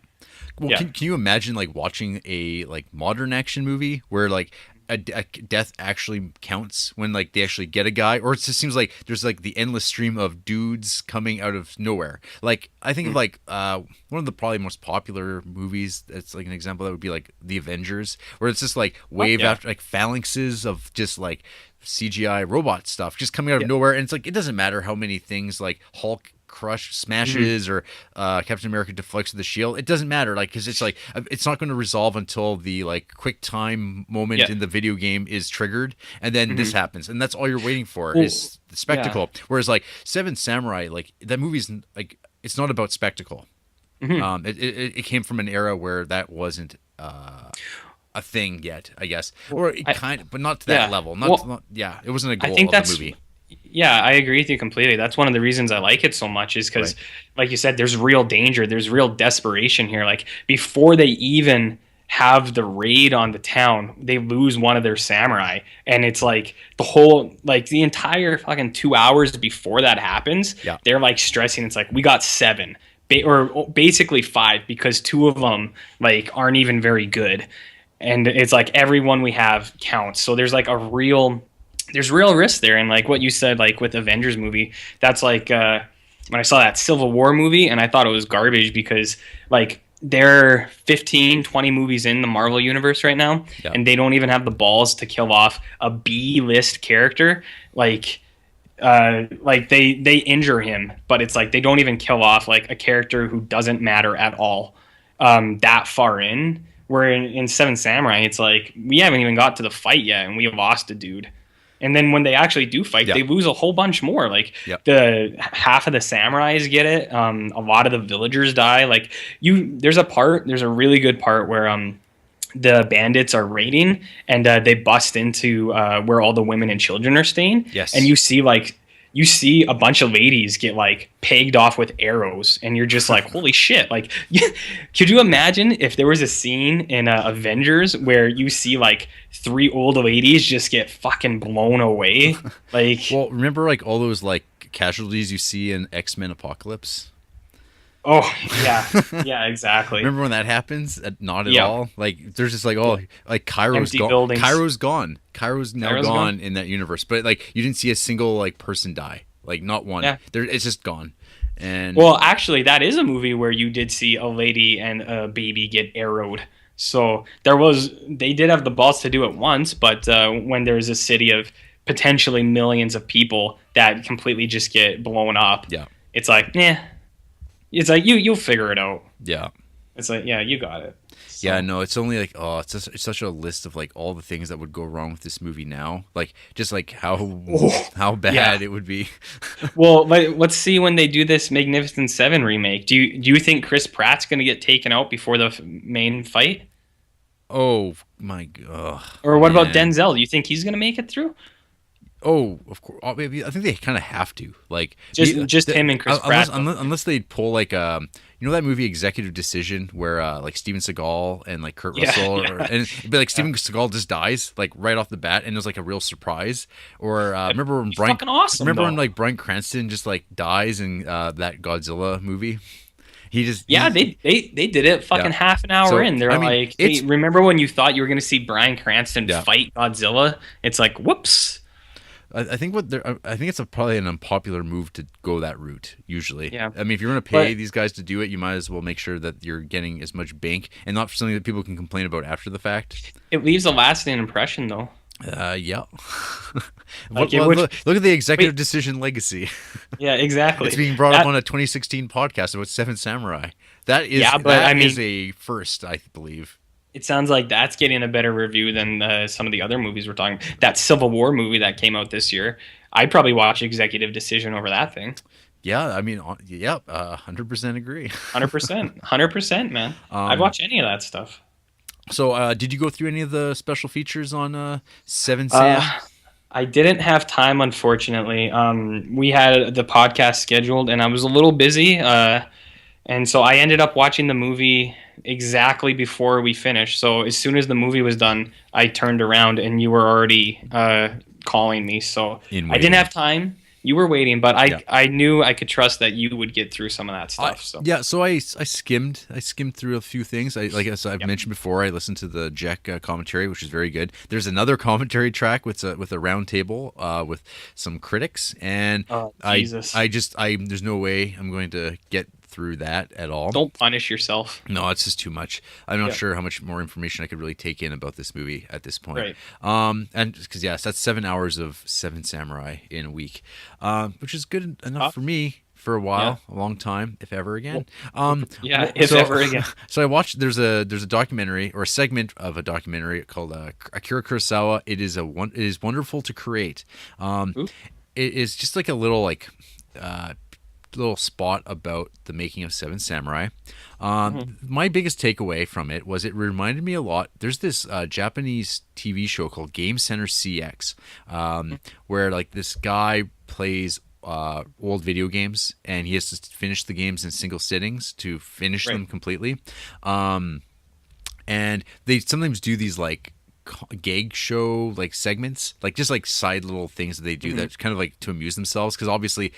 Well, can you imagine like watching a like modern action movie where like a death actually counts when like they actually get a guy, or it just seems like there's like the endless stream of dudes coming out of nowhere. Like I think of like one of the probably most popular movies that's like an example that would be like The Avengers, where it's just like wave after like phalanxes of just like CGI robot stuff just coming out of nowhere, and it's like it doesn't matter how many things like Hulk smashes or Captain America deflects the shield. It doesn't matter, like, because it's like it's not going to resolve until the like quick time moment in the video game is triggered, and then this happens, and that's all you're waiting for is the spectacle. Whereas like Seven Samurai, like that movie's like it's not about spectacle. It came from an era where that wasn't a thing yet, I guess, or it but not to that level. It wasn't a goal of the movie. Yeah, I agree with you completely. That's one of the reasons I like it so much, is because, like you said, there's real danger. There's real desperation here. Like, before they even have the raid on the town, they lose one of their samurai. And it's like the entire fucking 2 hours before that happens, they're like stressing. It's like, we got 7. Or basically 5, because 2 of them like aren't even very good. And it's like everyone we have counts. So there's like a real there's real risk there. And like what you said, like with Avengers movie, that's like when I saw that Civil War movie, and I thought it was garbage because like they're 15, 20 movies in the Marvel universe right now, Yeah. and they don't even have the balls to kill off a B-list character. Like they injure him, but it's like they don't even kill off like a character who doesn't matter at all that far in. Where in Seven Samurai, it's like we haven't even got to the fight yet, and we lost a dude. And then when they actually do fight, Yeah. they lose a whole bunch more. Like Yep. the half of the samurais get it. A lot of the villagers die. Like there's a really good part where the bandits are raiding and they bust into where all the women and children are staying. Yes. And you see a bunch of ladies get like pegged off with arrows, and you're just like, holy shit. Like, could you imagine if there was a scene in Avengers where you see like 3 old ladies just get fucking blown away? Like, Well, remember like all those like casualties you see in X-Men Apocalypse? oh yeah, yeah, exactly. Remember when that happens? Not at Yeah. all. Like there's just like, oh, like Cairo's Empty gone. buildings. Cairo's gone. Cairo's now Cairo's gone gone. in that universe. But like you didn't see a single like person die. Like not one. Yeah. It's just gone. And Well, actually, that is a movie where you did see a lady and a baby get arrowed. So they did have the balls to do it once, but when there's a city of potentially millions of people that completely just get blown up, yeah. it's like, it's like you'll figure it out. Yeah. It's like, yeah, you got it. So, Yeah, no, it's only like it's such a list of like all the things that would go wrong with this movie now, like just like how bad yeah. it would be. Well, let's see when they do this Magnificent Seven remake. Do you think Chris Pratt's gonna get taken out before the main fight? Oh my god! Or what about man. Denzel? Do you think he's gonna make it through? Oh, of course. I think they kind of have to. Like Just him and Chris Pratt. unless they pull like you know that movie Executive Decision where like Steven Seagal and like Kurt Yeah, Russell yeah. and it'd be like Steven Seagal just dies like right off the bat and it was like a real surprise. Or remember when Bryan fucking awesome, remember when though. like Bryan Cranston just like dies in that Godzilla movie. He just Yeah, they did it fucking Yeah. half an hour So, in. They're I mean, like, it's- hey, remember when you thought you were going to see Bryan Cranston Yeah. fight Godzilla? It's like, whoops. I think I think it's probably an unpopular move to go that route. Usually, Yeah. I mean, if you're going to pay But- these guys to do it, you might as well make sure that you're getting as much bank and not something that people can complain about after the fact. It leaves a lasting impression, though. Yeah. Like, it would- look at the Executive Wait. Decision legacy. Yeah, exactly. It's being brought up That- on a 2016 podcast about Seven Samurai. That is Yeah, but, that I mean- is a first, I believe. It sounds like that's getting a better review than some of the other movies we're talking. That Civil War movie that came out this year, I'd probably watch Executive Decision over that thing. Yeah, I mean, yeah, 100% agree. 100%. 100%, man. I'd watch any of that stuff. So, did you go through any of the special features on Seven Sam? I didn't have time, unfortunately. We had the podcast scheduled, and I was a little busy, and so I ended up watching the movie exactly before we finished. So as soon as the movie was done, I turned around, and you were already calling me. So I waiting. didn't have time. You were waiting, but Yeah. I knew I could trust that you would get through some of that stuff. So Yeah, so I skimmed through a few things. As I've mentioned before, I listened to the Jack commentary, which is very good. There's another commentary track with a round table with some critics, and Oh, I Jesus. there's no way I'm going to get through that at all. don't punish yourself. No, it's just too much. I'm not Yeah. sure how much more information I could really take in about this movie at this point. Right. And because yes, that's 7 hours of Seven Samurai in a week, which is good enough for me for a while, a long time, if ever again. Yeah, if ever again. So I watched. There's a documentary or a segment of a documentary called Akira Kurosawa. It is wonderful to create. It is just like a little little spot about the making of Seven Samurai. My biggest takeaway from it was it reminded me a lot. There's this Japanese TV show called Game Center CX, where like this guy plays old video games and he has to finish the games in single sittings to finish them completely. And they sometimes do these like gag show like segments, like just like side little things that they do that kind of like to amuse themselves, because obviously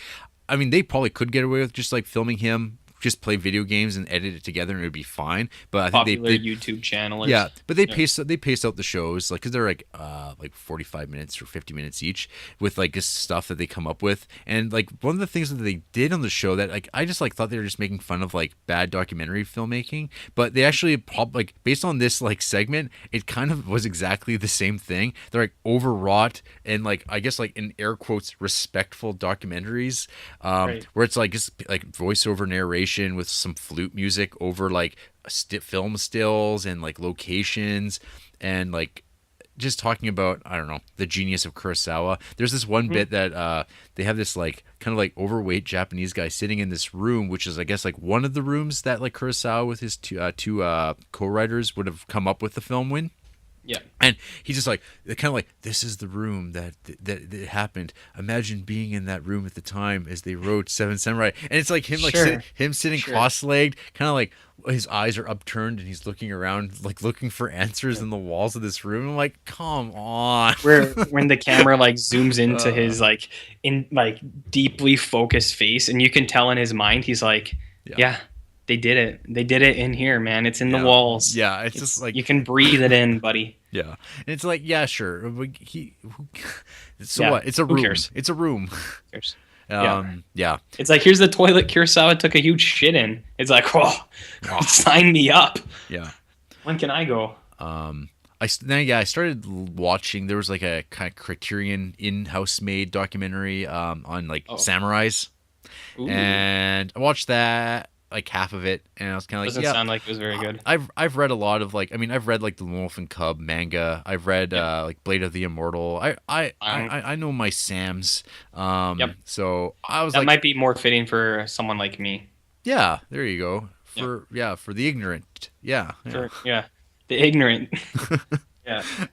I mean they probably could get away with just like filming him just play video games and edit it together and it would be fine. But I think Popular YouTube channelers. yeah, but they pace out the shows like because they're like 45 minutes or 50 minutes each with like just stuff that they come up with. And like one of the things that they did on the show that like I just like thought they were just making fun of like bad documentary filmmaking, but they actually like based on this like segment, it kind of was exactly the same thing. They're like overwrought and like I guess like in air quotes respectful documentaries, where it's like just like voiceover narration with some flute music over like film stills and like locations and like just talking about I don't know the genius of Kurosawa. There's this one bit that they have this like kind of like overweight Japanese guy sitting in this room, which is I guess like one of the rooms that like Kurosawa with his two co-writers would have come up with the film in. Yeah, and he's just like kind of like this is the room that happened. Imagine being in that room at the time as they wrote Seven Samurai, and it's like him like sitting cross-legged, kind of like his eyes are upturned and he's looking around like looking for answers in the walls of this room. I'm like, come on. Where when the camera like zooms into his like in like deeply focused face, and you can tell in his mind he's like, yeah. They did it. They did it in here, man. It's in the walls. Yeah, it's just like... You can breathe it in, buddy. Yeah. And it's like, yeah, sure. What? It's a room. Who cares? It's a room. Who cares? Yeah. It's like, here's the toilet Kurosawa took a huge shit in. It's like, sign me up. Yeah. When can I go? I started watching. There was like a kind of Criterion in-house made documentary on like samurais. Ooh. And I watched that. Like half of it, and I was kind of like, doesn't sound like it was very good. I've read a lot of like, I mean, I've read like the Wolf and Cub manga. I've read like Blade of the Immortal. I know my Sams. So I was that might be more fitting for someone like me. Yeah, there you go. For the ignorant. Yeah. The ignorant.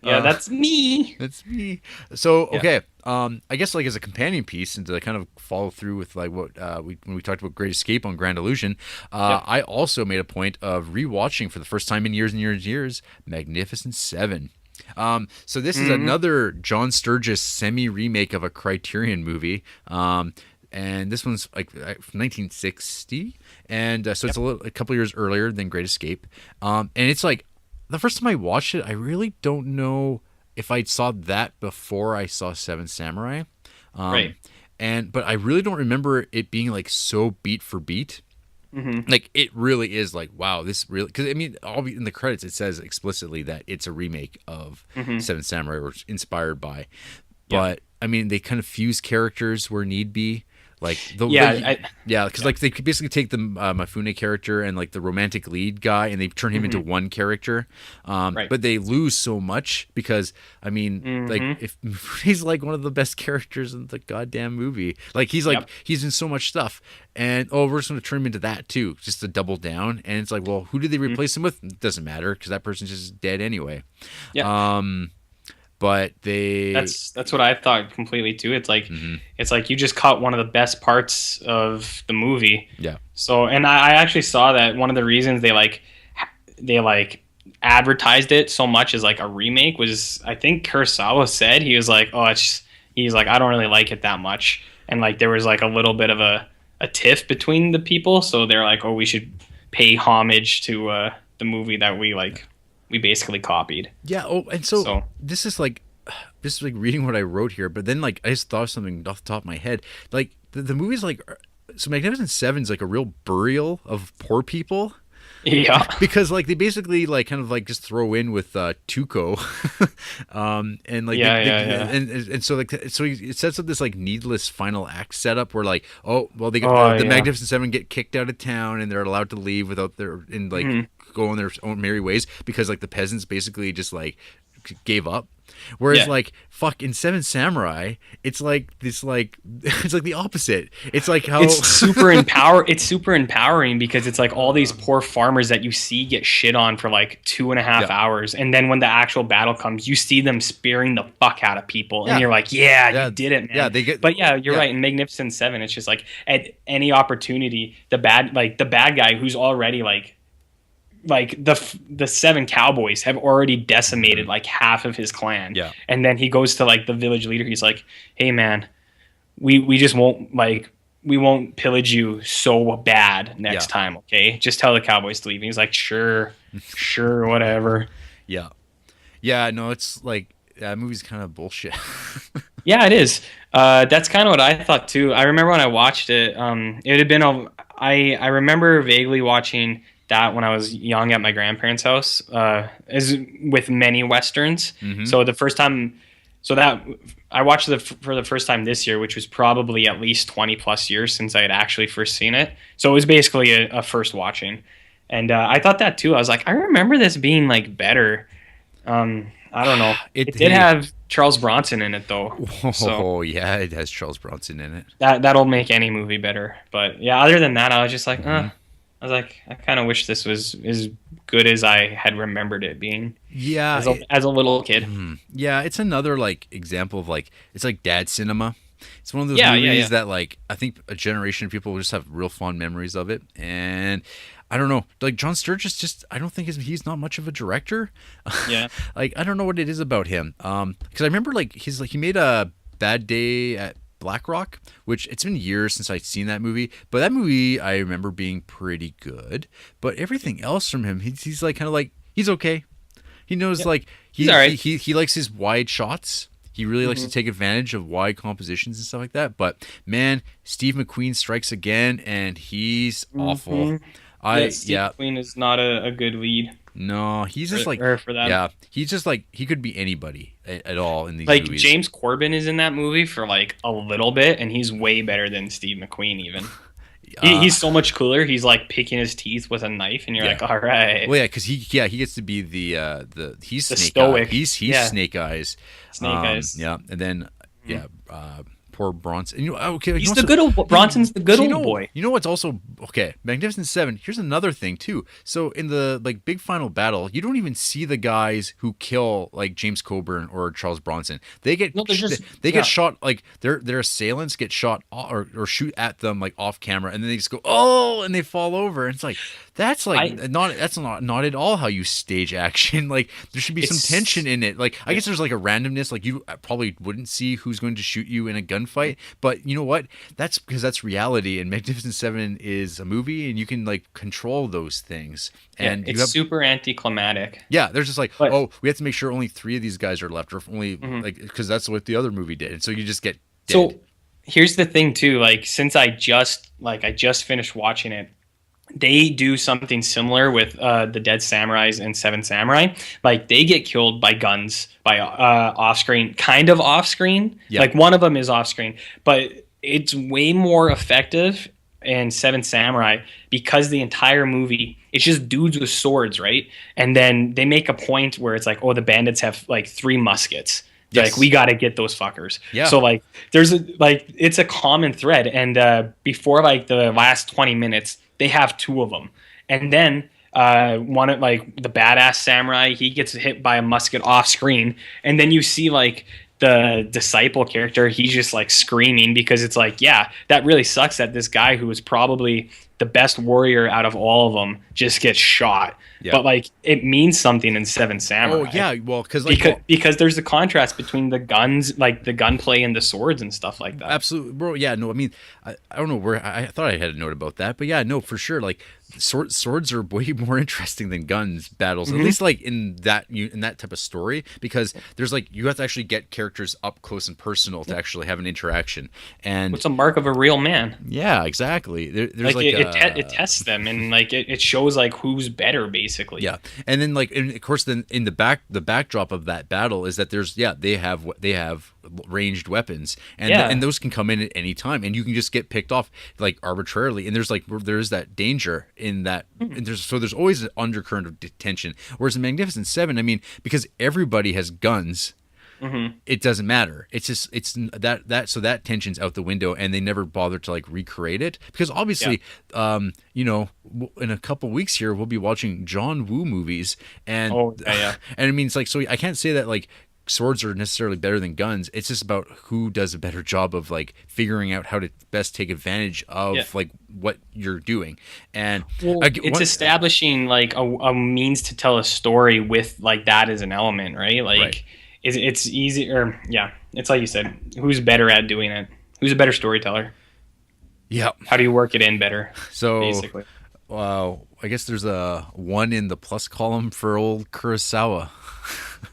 That's me. That's me. So okay, I guess like as a companion piece, and to kind of follow through with like what when we talked about Great Escape on Grand Illusion, I also made a point of rewatching for the first time in years and years and years Magnificent Seven. So this is another John Sturges semi remake of a Criterion movie. And this one's like from 1960, and so it's a couple years earlier than Great Escape. And it's like, the first time I watched it, I really don't know if I saw that before I saw Seven Samurai. But I really don't remember it being like so beat for beat. Mm-hmm. Like it really is like, wow, this really, because I mean, in the credits it says explicitly that it's a remake of Seven Samurai or inspired by. But I mean, they kind of fuse characters where need be. Like because like they could basically take the Mifune character and like the romantic lead guy and they turn him into one character, but they lose so much because I mean like if he's like one of the best characters in the goddamn movie, like he's like he's in so much stuff, and we're just gonna turn him into that too, just to double down, and it's like, well, who did they replace him with? It doesn't matter because that person's just dead anyway. But that's what I thought completely too. It's like it's like you just caught one of the best parts of the movie. Yeah. So, and I actually saw that one of the reasons they advertised it so much as like a remake was, I think Kurosawa said he was like, he's like, I don't really like it that much, and like there was like a little bit of a tiff between the people, so they're like, we should pay homage to the movie that we basically copied. Yeah. Oh, and so this is like reading what I wrote here, but then like I just thought of something off the top of my head. Like the movie's like, so Magnificent Seven's like a real burial of poor people. Yeah. Because like they basically like kind of like just throw in with Tuco, and like and so like so it sets up this like needless final act setup where like the Magnificent Seven get kicked out of town and they're allowed to leave without go on their own merry ways because like the peasants basically just like gave up. Whereas like in Seven Samurai, it's like this like it's like the opposite. It's like how it's super empowering because it's like all these poor farmers that you see get shit on for like 2.5 hours, and then when the actual battle comes, you see them spearing the fuck out of people, and you're like, you did it, man. Yeah, you're right. In Magnificent Seven, it's just like at any opportunity, the bad guy who's already like the 7 cowboys have already decimated like half of his clan. Yeah. And then he goes to like the village leader. He's like, hey man, we just won't we won't pillage you so bad next Yeah. time. Okay, just tell the Cowboys to leave. And he's like, sure, sure, whatever. Yeah. Yeah, no, it's like that movie's kind of bullshit. Yeah, it is. That's kind of what I thought too. I remember when I watched it. It had been I remember vaguely watching that when I was young at my grandparents' house. As with many westerns. So the first time, so that I watched it for the first time this year, which was probably at least 20 plus years since I had actually first seen it. So it was basically a first watching, and I thought that too. I was like, I remember this being like better. I don't know. It did have Charles Bronson in it though. Oh, yeah, it has Charles Bronson in it. That'll make any movie better. But yeah, other than that, I was just like, I was like, I kind of wish this was as good as I had remembered it being. Yeah, as a little kid. Yeah, it's another like example of like it's like dad cinema. It's one of those movies that like I think a generation of people will just have real fond memories of it. And I don't know, like John Sturges just I don't think he's not much of a director. Yeah. Like I don't know what it is about him. Because I remember like he made a Bad Day at Black Rock, which it's been years since I'd seen that movie, but that movie I remember being pretty good. But everything else from him, he's like kind of like he's okay. He knows like he's all right. he likes his wide shots. He really likes to take advantage of wide compositions and stuff like that. But man, Steve McQueen strikes again, and he's awful. Steve McQueen is not a good lead. No, he's just like for that. Yeah, he's just like he could be anybody at all in these like movies. James Corbin is in that movie for like a little bit, and he's way better than Steve McQueen even. He's so much cooler. He's like picking his teeth with a knife, and you're like, all right. Well, yeah, because he gets to be he's the Snake stoic. He's Snake Eyes. Snake Eyes. Yeah, and then poor Bronson. You know, okay, he's the good old Bronson's the good old boy. You know what's also okay? Magnificent Seven. Here's another thing too. So in the like big final battle, you don't even see the guys who kill like James Coburn or Charles Bronson. They get get shot like their assailants get shot or shoot at them like off camera, and then they just go and they fall over. And it's like that's not at all how you stage action. Like there should be some tension in it. Like I guess there's like a randomness. Like you probably wouldn't see who's going to shoot you in a gunfight, but you know what? That's because that's reality. And Magnificent Seven is a movie, and you can like control those things. And it's super anticlimactic. Yeah, there's just like we have to make sure only 3 of these guys are left, or only like because that's what the other movie did. And so you just get dead. So here's the thing too. Like since I just finished watching it. They do something similar with the Dead Samurais and Seven Samurai. Like they get killed by guns by off screen, kind of off screen. Yeah. Like one of them is off screen, but it's way more effective in Seven Samurai because the entire movie it's just dudes with swords, right? And then they make a point where it's like, the bandits have like 3 muskets. Yes. Like we got to get those fuckers. Yeah. So like there's it's a common thread, and before like the last 20 minutes. They have 2 of them. And then one of like the badass samurai, he gets hit by a musket off screen. And then you see like the disciple character, he's just like screaming because it's like, yeah, that really sucks that this guy who was probably the best warrior out of all of them just gets shot. Yeah. But like it means something in Seven Samurai. Oh yeah, well because there's a contrast between the guns, like the gunplay and the swords and stuff like that. Absolutely, bro. Yeah, no, I mean, I don't know where I thought I had a note about that, but yeah, no, for sure. Like swords are way more interesting than guns battles, at least like in that type of story, because there's like you have to actually get characters up close and personal to actually have an interaction. And what's a mark of a real man? Yeah, exactly. There's it tests them, and like it shows like who's better basically. Yeah, and then like and of course then in the backdrop of that battle is that they have ranged weapons, and those can come in at any time, and you can just get picked off like arbitrarily, and there's that danger in that, and there's always an undercurrent of tension. Whereas in Magnificent Seven, I mean, because everybody has guns. It doesn't matter. It's just so that tension's out the window, and they never bother to like recreate it because obviously, in a couple weeks here we'll be watching John Woo movies, and and it means like so I can't say that like swords are necessarily better than guns. It's just about who does a better job of like figuring out how to best take advantage of like what you're doing, and it's establishing like a means to tell a story with like that as an element, right? Like. Right. It's easy, or it's like you said, who's better at doing it? Who's a better storyteller? Yeah. How do you work it in better, So, basically? I guess there's a one in the plus column for old Kurosawa.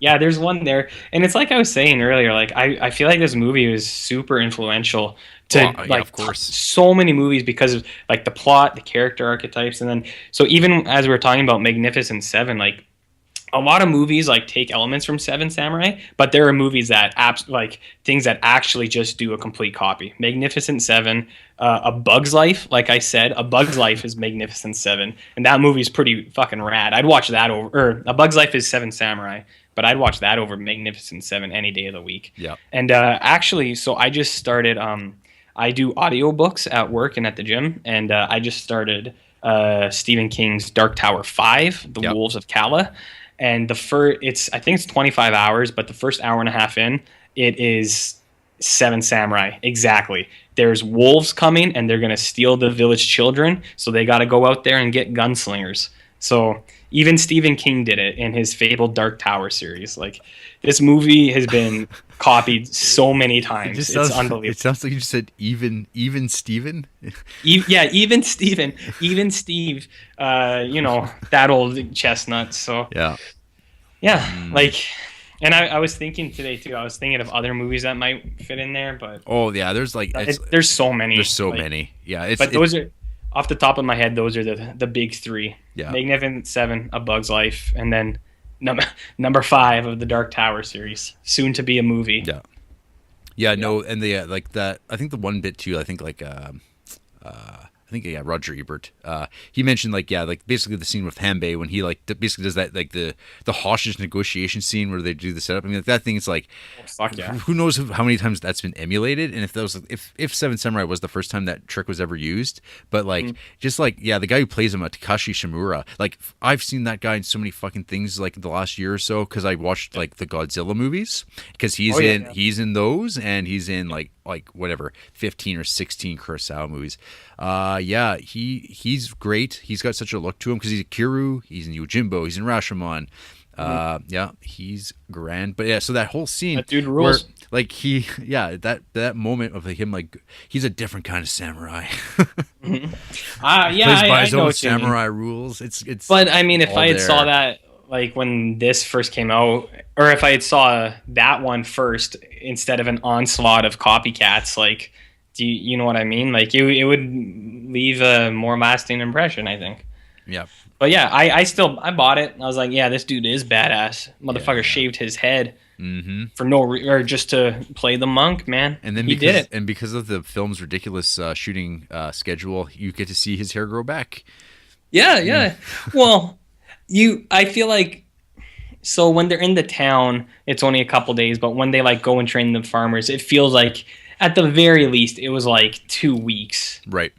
Yeah, there's one there. And it's like I was saying earlier, like I feel like this movie was super influential to Well, yeah, like of course. so many movies because of like the plot, the character archetypes, and then so even as we were talking about Magnificent Seven, like a lot of movies like take elements from Seven Samurai, but there are movies that like things that actually just do a complete copy. Magnificent Seven, A Bug's Life, like I said, A Bug's Life is Magnificent Seven, and that movie is pretty fucking rad. I'd watch that over. Or A Bug's Life is Seven Samurai, but I'd watch that over Magnificent Seven any day of the week. Yeah. And actually, so I just started. I do audiobooks at work and at the gym, and I just started Stephen King's Dark Tower 5, The Yep. Wolves of Kala. And I think it's 25 hours, but the first hour and a half in, it is Seven Samurai. Exactly. There's wolves coming and they're going to steal the village children. So they got to go out there and get gunslingers. So even Stephen King did it in his fabled Dark Tower series. Like this movie has been copied so many times. It's unbelievable. It sounds like you just said even Steven. Yeah, even Steve, that old chestnut. So Yeah. yeah, like, and I was thinking today too. I was thinking of other movies that might fit in there, but Oh yeah, there's like there's so many. there's so like, many. Yeah, but those are off the top of my head. Those are the big three. Yeah. Magnificent Seven, A Bug's Life, and then number 5 of the Dark Tower series, soon to be a movie. Yeah. Yeah, no, and like that. I think the one bit too. I think Roger Ebert. He mentioned like basically the scene with Hanbei when he like basically does that like the hostage negotiation scene where they do the setup. I mean, like, that thing is like, Fuck yeah. who knows how many times that's been emulated, and if that was if Seven Samurai was the first time that trick was ever used. But like just like the guy who plays him, Takashi Shimura. Like I've seen that guy in so many fucking things like the last year or so because I watched like the Godzilla movies because he's in those and he's in like whatever 15 or 16 Kurosawa movies. He's great. He's got such a look to him because he's a Kiru, he's in Yojimbo, he's in Rashomon. He's grand. But yeah, so that whole scene, That dude rules. Where, like that moment of him like he's a different kind of samurai. Yeah, Plays I by his know own what you mean. samurai rules. It's. But I mean, if all I had there. saw that like when this first came out, or if I had saw that one first instead of an onslaught of copycats, like, do you know what I mean? Like, it would leave a more lasting impression, I think. Yeah. But yeah, I bought it. I was like, yeah, this dude is badass. Motherfucker shaved his head for or just to play the monk, man. And then he did it. And because of the film's ridiculous shooting schedule, you get to see his hair grow back. Yeah. Well, I feel like, so when they're in the town, it's only a couple days, but when they like go and train the farmers, it feels like at the very least it was like 2 weeks. Right.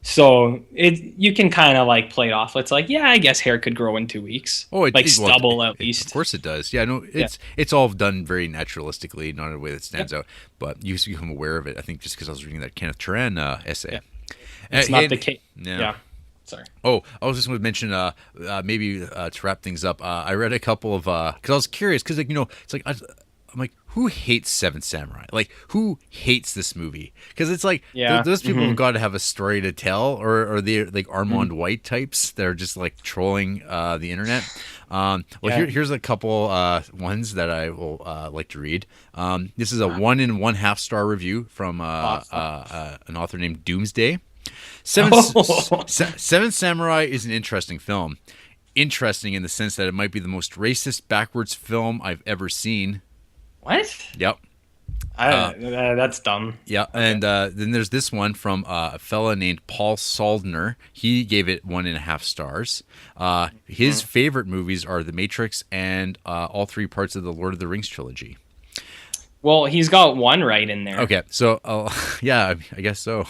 So you can kind of like play it off. It's like, yeah, I guess hair could grow in 2 weeks. Oh, stubble at least. Of course it does. Yeah, no, it's all done very naturalistically, not in a way that stands out. But you become aware of it. I think just because I was reading that Kenneth Turan essay. Yeah. It's not the case. Yeah. Sorry. Oh, I was just going to mention, maybe to wrap things up. I read a couple of because I was curious because like it's like I'm like, who hates Seven Samurai? Like, who hates this movie? Because it's like those people have got to have a story to tell, or they're like Armand White types that are just like trolling the internet. Here's a couple ones that I will like to read. This is a 1 1/2 star review from an author named Doomsday. Seven Samurai is an interesting film. Interesting in the sense that it might be the most racist backwards film I've ever seen. What? Yep. That's dumb. Yeah, okay. And then there's this one from a fella named Paul Saldner. He gave it 1.5 stars. His favorite movies are The Matrix and all 3 parts of the Lord of the Rings trilogy. Well, he's got one right in there. Okay, so I guess so.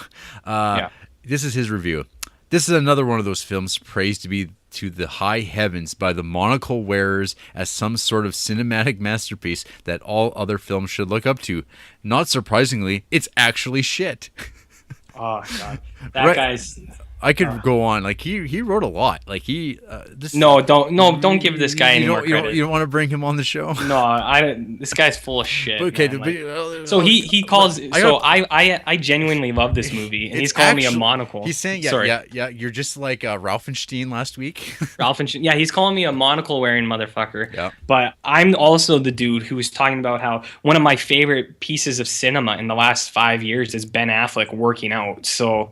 This is his review. This is another one of those films praised to be to the high heavens by the monocle wearers as some sort of cinematic masterpiece that all other films should look up to. Not surprisingly, it's actually shit. Oh, God. That guy's... I could go on. Like he wrote a lot. Like don't give this guy any more credit. You don't want to bring him on the show. No, this guy's full of shit. Okay, so he calls. I genuinely love this movie, and he's calling me a monocle. He's saying yeah. You're just like Ralphenstein last week. Ralphenstein. Yeah, he's calling me a monocle wearing motherfucker. Yeah. But I'm also the dude who was talking about how one of my favorite pieces of cinema in the last 5 years is Ben Affleck working out. So.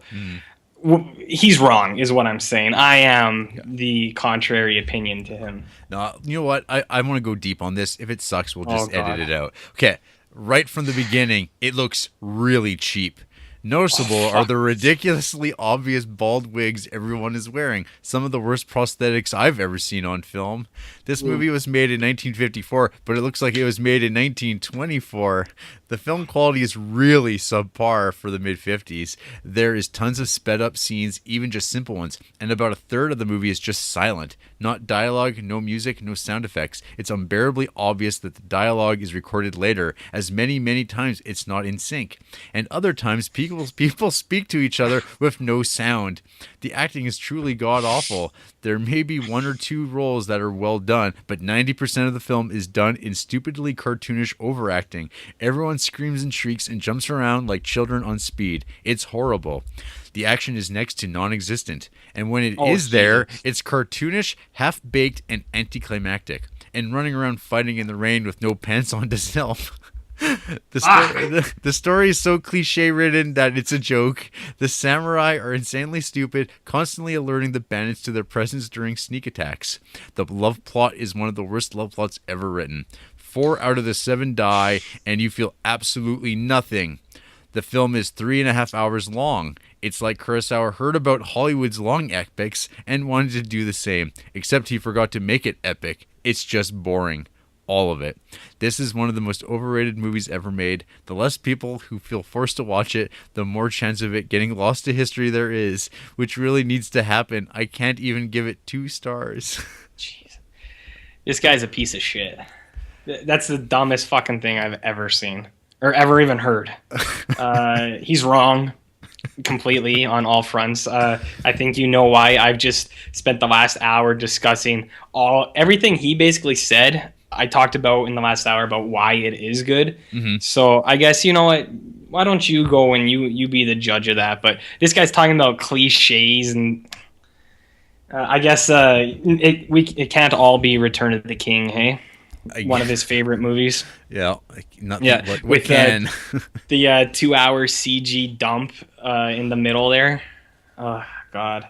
He's wrong, is what I'm saying. I am the contrary opinion to him. No, you know what? I want to go deep on this. If it sucks, we'll just edit it out. Okay, right from the beginning, it looks really cheap. Noticeable are the ridiculously obvious bald wigs everyone is wearing. Some of the worst prosthetics I've ever seen on film. This movie was made in 1954, but it looks like it was made in 1924. The film quality is really subpar for the mid-50s. There is tons of sped-up scenes, even just simple ones, and about a third of the movie is just silent. Not dialogue, no music, no sound effects. It's unbearably obvious that the dialogue is recorded later, as many times it's not in sync. And other times, people speak to each other with no sound. The acting is truly god-awful. There may be one or two roles that are well done, but 90% of the film is done in stupidly cartoonish overacting. Everyone screams and shrieks and jumps around like children on speed. It's horrible. The action is next to non-existent, and when it is there, it's cartoonish, half-baked, and anticlimactic, and running around fighting in the rain with no pants on to self. The story is so cliche-ridden that it's a joke. The samurai are insanely stupid, constantly alerting the bandits to their presence during sneak attacks. The love plot is one of the worst love plots ever written. 4 out of the 7 die, and you feel absolutely nothing. The film is 3.5 hours long. It's like Kurosawa heard about Hollywood's long epics and wanted to do the same, except he forgot to make it epic. It's just boring. All of it. This is one of the most overrated movies ever made. The less people who feel forced to watch it, the more chance of it getting lost to history there is, which really needs to happen. I can't even give it 2 stars. Jeez. This guy's a piece of shit. That's the dumbest fucking thing I've ever seen. Or ever even heard. He's wrong completely on all fronts. I think you know why. I've just spent the last hour discussing everything he basically said. I talked about in the last hour about why it is good. Mm-hmm. So I guess, you know what? Why don't you go and you be the judge of that? But this guy's talking about cliches, and I guess it can't all be Return of the King, hey? One of his favorite movies. Yeah. With can. The 2-hour CG dump in the middle there. Oh, God.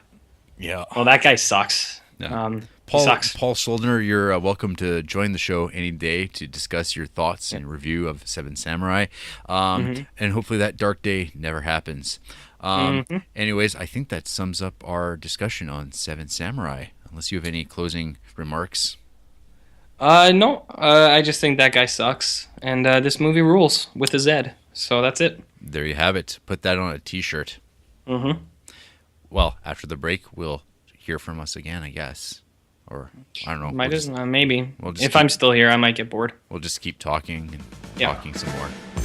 Yeah. Well, that guy sucks. Yeah. Paul Soldner, you're welcome to join the show any day to discuss your thoughts and review of Seven Samurai. And hopefully that dark day never happens. Anyways, I think that sums up our discussion on Seven Samurai. Unless you have any closing remarks. No, I just think that guy sucks. And this movie rules with a Z. So that's it. There you have it. Put that on a t-shirt. Mm-hmm. Well, after the break, we'll hear from us again, I guess. Or, I don't know. Maybe. I'm still here, I might get bored. We'll just keep talking and talking some more.